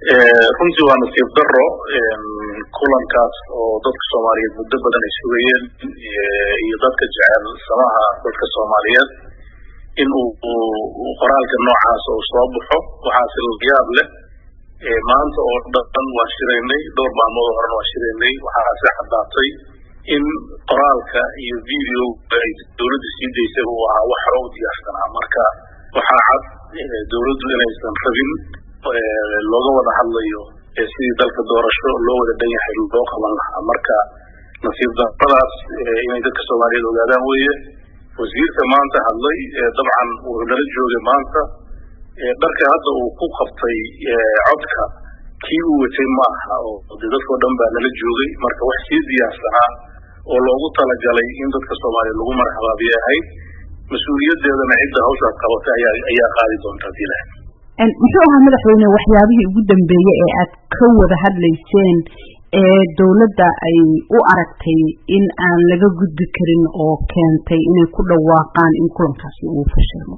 runtii waa nasiib daro kulankaas oo dadka Soomaaliyeed muddo badan ay sugayeen iyo dadka jecel samaha dadka Soomaaliyeed in uu qoraalka noocaas oo soo baxo waxaas la yaab leh maanta oo dhan waa shiraynay dhowr maalmood horena waa shiraynay waxaase caddaatay in qoraalka iyo video ay dawladda sii daysay uu ahaa wax hore u diyaarsanaa marka waxaa cad dawladdu inaysan rabin looga wada hadlayo sidii dalka doorasho loo wada dhan yahay loo qaban lahaa marka nasiib darradaas inay dadka Soomaaliyeed ogaadaan weeye wasiirka maanta hadlay dabcan wuxuu nala joogay maanta dharka hadda uu ku qabtay codka kii uu watay ma aha oo dadka dhan baa nala joogay marka wax sii diyaarsanaa oo loogu talagalay in dadka Soomaaliyeed lagu marxabaabiyo ahayd mas'uuliyadeedana cidda hawshaas qabatay ayaa qaadi doonta dilaha muxuu ahaa madaxweyne waxyaabihii ugu dambeeyay ee aad ka wada hadlayseen ee dawladda ay u aragtay in aan laga gudbi karin oo keentay inay ku dhawaaqaan in kulankaasi uu fashilmo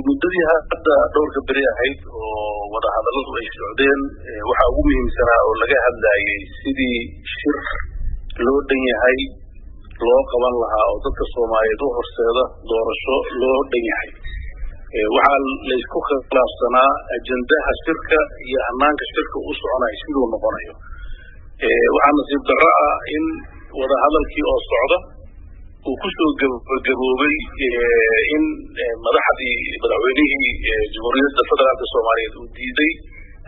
muddadii hadda dhowrka beri ahayd oo wada hadalladu ay socdeen waxaa ugu muhiimsanaa oo laga hadlayay sidii shir loo dhan yahay loo qaban lahaa oo dadka Soomaaliyeed u horseeda doorasho loo dhan yahay waxaa la isku khilaafsanaa ajandaha shirka iyo hanaanka shirka u soconayo siduu noqonayo waxaa nasiib darro ah in wada hadalkii oo socda uu ku soo gaboobay in madaxweynihii jamhuuriyadda federaalka Soomaaliyeed uu diiday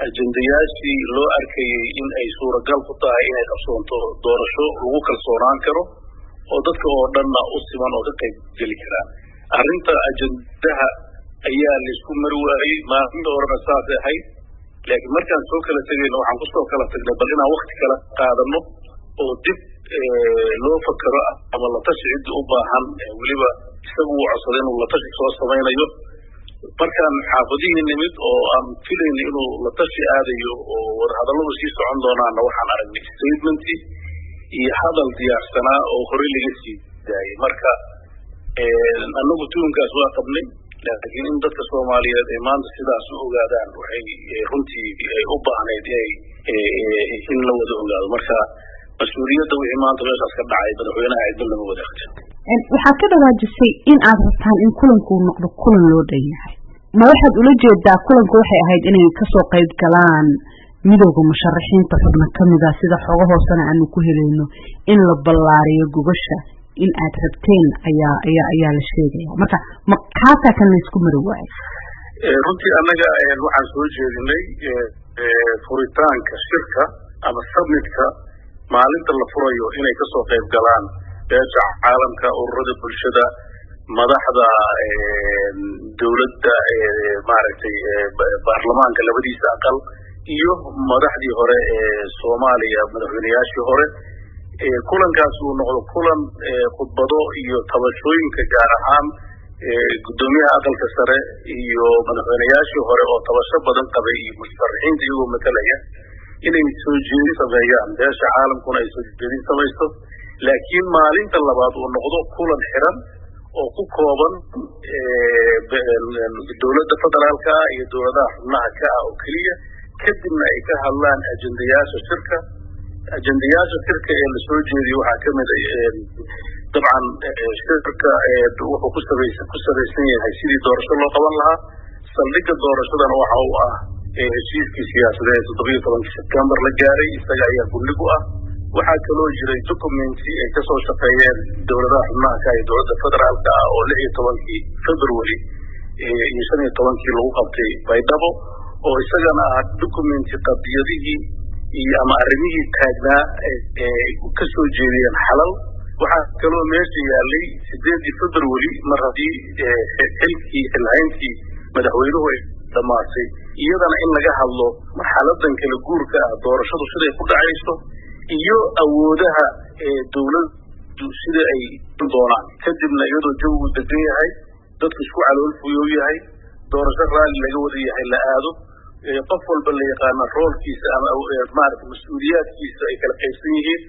ajandayaashii loo arkayay in ay suuragal ku tahay inay qabsoonto doorasho lagu kalsoonaan karo oo dadka oo dhanna u siman oo ka qayb geli karaan arrinta ajandaha ayaa la isku mari waayay maalinta horena saasay ahayd laakiin markaan soo kala tegayno waxaan kusoo kala tagnay bal inaan wakti kala qaadano oo dib loo fakaro ama la tashi cidda u baahan weliba isagu uu codsaday inuu la tashi soo samaynayo markaan xaafadihii nimid oo aan filayna inuu la tashi aadayo oo wadahadalladu sii socon doonaana waxaan aragnay statementii iyo hadal diyaarsanaa oo horey laga sii daayay marka annagu tuunkaas waa qabnay laakiin in dadka Soomaaliyeed ay maanta sidaas u ogaadaan waxay runtii ay u baahnayd in la wada ogaado marka mas'uuliyadda wixii maanta meeshaas ka dhacay madaxweynaha cidna lama wadaagto waxaa ka dhawaajisay in aad rabtaan in kulanku noqdo kulan loo dhan yahay ma waxaad ula jeedaa kulanku waxay ahayd inay kasoo qayb galaan midowga musharaxiinta xubno kamid ah sida xogo hoosena aanu ku helayno in la ballaariyo gubasha in aad rabteen ayaa la sheegaya marka ma kaasaa kan la isku mari waayay runtii annaga waxaan soo jeedinay furitaanka shirka ama submitka maalinta la furayo inay kasoo qayb galaan beesha caalamka ururada bulshada madaxda dawladda maaragtay baarlamaanka labadiisa aqal iyo madaxdii hore ee Soomaaliya madaxweynayaashii hore kulankaas uu noqdo kulan khudbado iyo tabashooyinka gaar ahaan gudoomiyaha aqalka sare iyo madaxweynayaashii hore oo tabasho badan qabay iyo musharaxiinta iyagoo matalaya inay soo jeedin sameeyaan beesha caalamkuna ay soo jeedin samaysto laakiin maalinta labaad uu noqdo kulan xiran oo ku kooban dawladda federaalka iyo dawladaha xubnaha ka ah oo keliya kadibna ay ka hadlaan ajandayaasha shirka ee la soo jeediyay waxaa kamid dabcan shirka wuxuu ku sabaysan yahay sidii doorasho loo qaban lahaa saldhigga doorashadana waxa uu ah heshiiskii siyaasadeed 17 September la gaaray isaga ayaa gundhig u ah waxaa kaloo jiray documenti ay kasoo shaqeeyeen dawladaha xubnaha ka iyo dawladda federaalka ah oo 16 February iyo 15 lagu qabtay Baydhabo oo isagana ah documenti qadiyadihii iyo ama arrimihii taagnaa ka soo jeediyeen xalal waxaa kaloo meesha yaalay 8 February mar haddii xilhayntii madaxweynuhu ay dhamaatay iyadana in laga hadlo marxaladan kala guurka ah doorashadu siday ku dhacayso iyo awoodaha dawladdu sida ay doonaan kadibna iyadoo jawigu degan yahay dadku isku calool fuyow yahay doorasho raalli laga wada yahay la aado qof walba la yaqaana roolkiisa ama maaragtay mas'uuliyaadkiisa ay kala qaybsan yihiin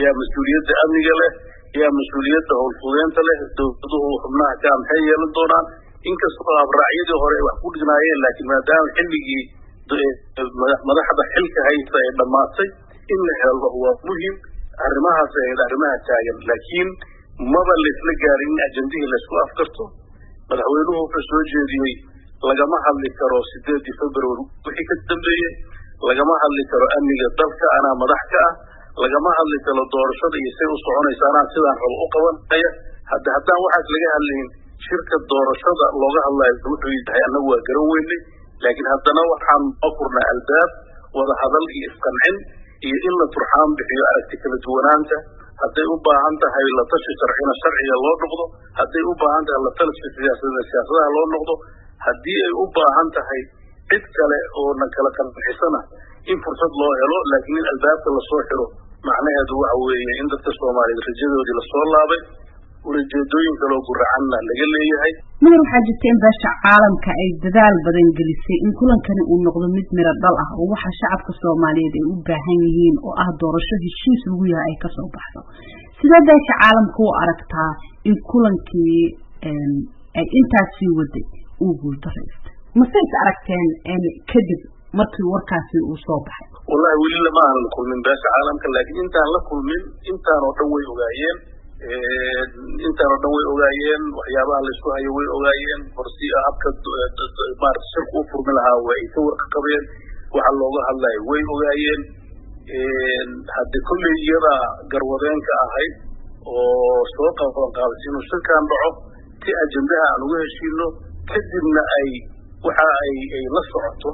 yaa mas'uuliyadda amniga leh yaa mas'uuliyadda howlfudeynta leh dawladuhu xubnaha ka maxay yeelan doonaan inkastoo abraacyadii hore ay wax ku dhignaayeen laakiin maadaama xilligii madaxda xilka haysta ee dhamaatay in la helo waa muhiim arrimahaas ay arrimaha taagan laakiin maba la isla gaarin in ajandihii la isku afkarto madaxweynuhu wuxuu soo jeediyey lagama hadli karo 8 February wixii ka dambeeyay lagama hadli karo amniga dalka anaa madax ka ah lagama hadli karo doorashada iyo say u soconaysa anaa sidaan rabo u qabanaya haddaan waxaas laga hadlayn shirka doorashada looga hadlayo wuxuu yahay annagu waa garan weynay laakiin haddana waxaan u furnaa albaab wada hadal iyo isqancin iyo in la turxaan bixiyo aragti kala duwanaanta hadday u baahan tahay la tashi sharcina sharciga loo noqdo hadday u baahan tahay la tashi siyaasadaha loo noqdo haddii ay u baahan tahay cid kale oo na kala qanxisana in fursad loo helo laakiin in albaabka lasoo xiro macnaheedu waxa weeye in dadka Soomaaliyeed rajadoodii lasoo laabay ujeedooyin kale oo guracanna laga leeyahay mudane waxaa jirta in beesha caalamka ay dadaal badan gelisay in kulankani uu noqdo mid miro dhal ah oo waxa shacabka Soomaaliyeed ay u baahan yihiin oo ah doorasho heshiis lagu yahay ay ka soo baxdo sida beesha caalamku u aragtaa in kulankii ay intaasi waday uu guuldareystay mase is aragteen kadib markii warkaasi uu soo baxay wallahi weli lama aan kulmin beesha caalamka laakiin intaan la kulmin intaan oo dhan way ogaayeen waxyaabaha la isku hayo way ogaayeen farsi habka maarta shirku u furmi lahaa way ka warqabeen waxa looga hadlayo way ogaayeen hadda kulley iyada garwadeenka ahayd oo soo qabanqaabisay inuu shirkaan dhaco si ajandaha aan uga heshiino kadibna waxa ay la socoto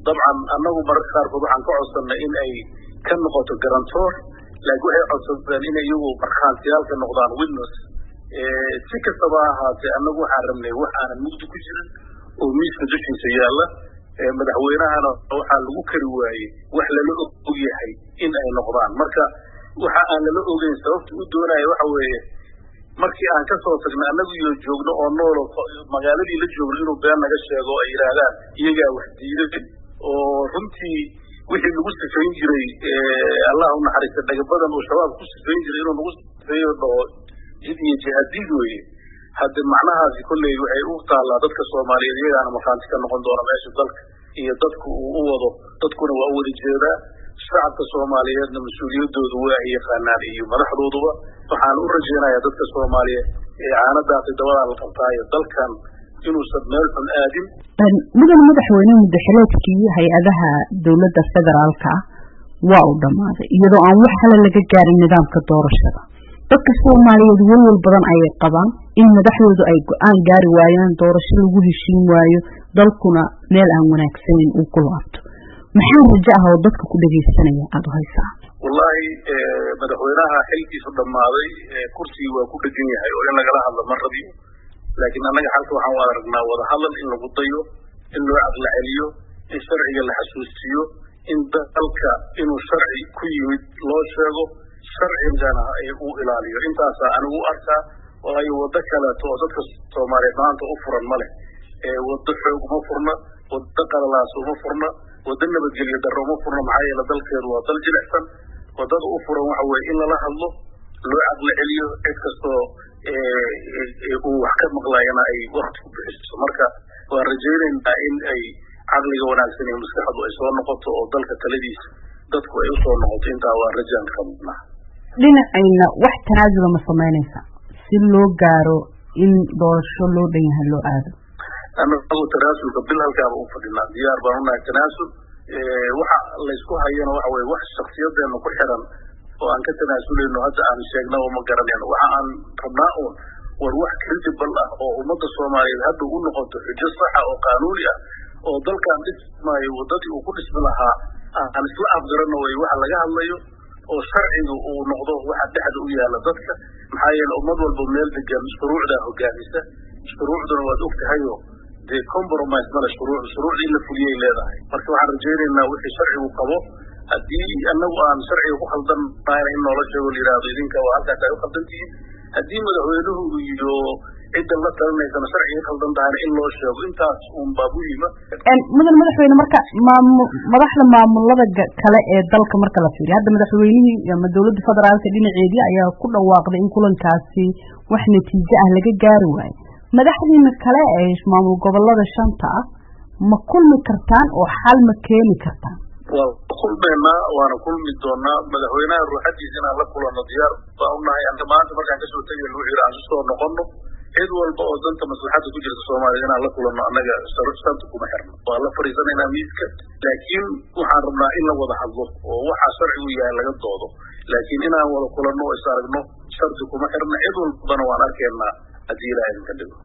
dabcan annagu mararka qaarkood waxaan ka codsanay in ay ka noqoto garantoor laakiin waxay codsadeen in iyagu markhaantiyaalka noqdaan witness si kastaba ahaatee annagu waxaan rabnay wax aanan mugdi ku jirin oo miiska dushiisa yaalla madaxweynahana waxaa lagu kari waayey wax lala og yahay in ay noqdaan marka waxa aan lala ogeyn sababta u doonaya waxa weeye markii aan ka soo tagnay annagu iyo joogno oo nool magaaladii la joogno inuu been naga sheego oo ay yidhaahdaan iyagaa wax diiday oo runtii wixii lagu sifayn jiray allah u naxariista dhagabadan uu shabaab ku sifayn jiray inuu nagu sifeeyo dhaho jid iyo jihadiid weeye hadda macnahaasi kolley waxay u taallaa dadka Soomaaliyeed iyagaana markhaanti ka noqon doona meesha dalka iyo dadku uu u wado dadkuna waa u wada jeedaa shacabka Soomaaliyeedna mas-uuliyadoodu waa ay yaqaanaan iyo madaxdooduba waxaan u rajaynayaa dadka Soomaaliyeed ee caanadaasi dabada la qabtaayo dalkan inuusan meel xun aadin madaxweyne madaxweynaadkii hay-adaha dowladda federaalka waa u dhamaaday iyadoo aan wax kale laga gaarin nidaamka doorashada dadka Soomaaliyeed walwal badan ayay qabaan in madaxdoodu ay go'aan gaari waayaan doorasho lagu heshiin waayo dalkuna meel aan wanaagsaneyn uu ku laabto maxaa rajo ah oo dadka ku dhageysanaya aad u haysaa wallahi madaxweynaha xilkiisu dhamaaday kursiga waa ku dhagan yahay oo in lagala hadlo ma rabiyo laakiin annaga halka waxaan u aragnaa wada hadal in lagu dayo in loo caqli celiyo in sharciga la xasuusiyo in dalka inuu sharci ku yimid loo sheego sharcigana uu ilaaliyo intaas anigu arkaa waayo wada kaleeto oo dadka Soomaaliyeed maanta u furan ma leh wada xoog uma furna wada qalalaas uma furna wada nabadgelyo darro uma furna maxaa yeelay dalkeedu waa dal jilicsan wadada u furan waxa weeye in lala hadlo loo caqli celiyo cid kastoo uu wax ka maqlayana ay waqti ku bixiso marka waan rajaynaynaa in ay caqliga wanaagsan iyo maskaxdu ay soo noqoto oo dalka taladiisa dadku ay u soo noqoto intaa waa rajaan ka qabnaa dhinacayna wax tanaasula ma samaynaysa si loo gaaro in doorasho loo dhan yahay loo aado annagu tanaasulka bil halkaaba u fadhinaa diyaar baan unahay tanaasul waxa laysku hayana waxa weeye wax shakhsiyadeena ku xiran oo aan ka tanaasuleyno hadda aan sheegna oo ma garanayno waxa aan rabnaa uun war wax credible ah oo ummadda Soomaaliyeed hadda u noqoto xujo sax ah oo qaanuuni ah oo dalkan dhismaayo wadadii uu ku dhismi lahaa aan isla afgarano way waxa laga hadlayo oo sharcigu uu noqdo waxa dhexda u yaala dadka maxaa yeelay ummad walba meel degan shuruucda hoggaamisa shuruucduna waad ogtahay oo dee compromise mala shuruucdii la fuliyay leedahay marka waxaan rajaynaynaa wixii sharcigu qabo haddii annagu aan sharciga ku khaldan nahay in noola sheego la yidhaahdo idinka waa halkaas ay u khaldantihiin haddii madaxweynuhu iyo cidda la talinaysana sharciga khaldan tahayna in loo sheego intaas uun baa muhiima madaxweyne marka madaxda maamulada kale ee dalka marka la fiiriyo hadda madaxweynihii ama dowladda federaalka dhinaceedii ayaa ku dhawaaqday in kulankaasi wax natiijo ah laga gaari waayo madaxdiina kale ee maamul gobolada shanta ah ma kulmi kartaan oo xal ma keeni kartaan kulmayna waana kulmi doonaa madaxweynaha ruuxadiisa inaan la kulanno diyaar baa u nahay anta maanta markaan kasoo tegay lagu yidhi aan si soo noqono cid walba oo danta maslaxadda ku jirta Soomaaliya inaan la kulanno annaga sarta kuma xirno waa la fariisanaynaa miiska laakiin waxaan rabnaa in la wada hadlo oo waxa sharcigu yahay laga doodo laakiin inaan wada kulanno oo is aragno sharti kuma xirna cid walbana waan arkaynaa haddii Ilaahay ka dhigo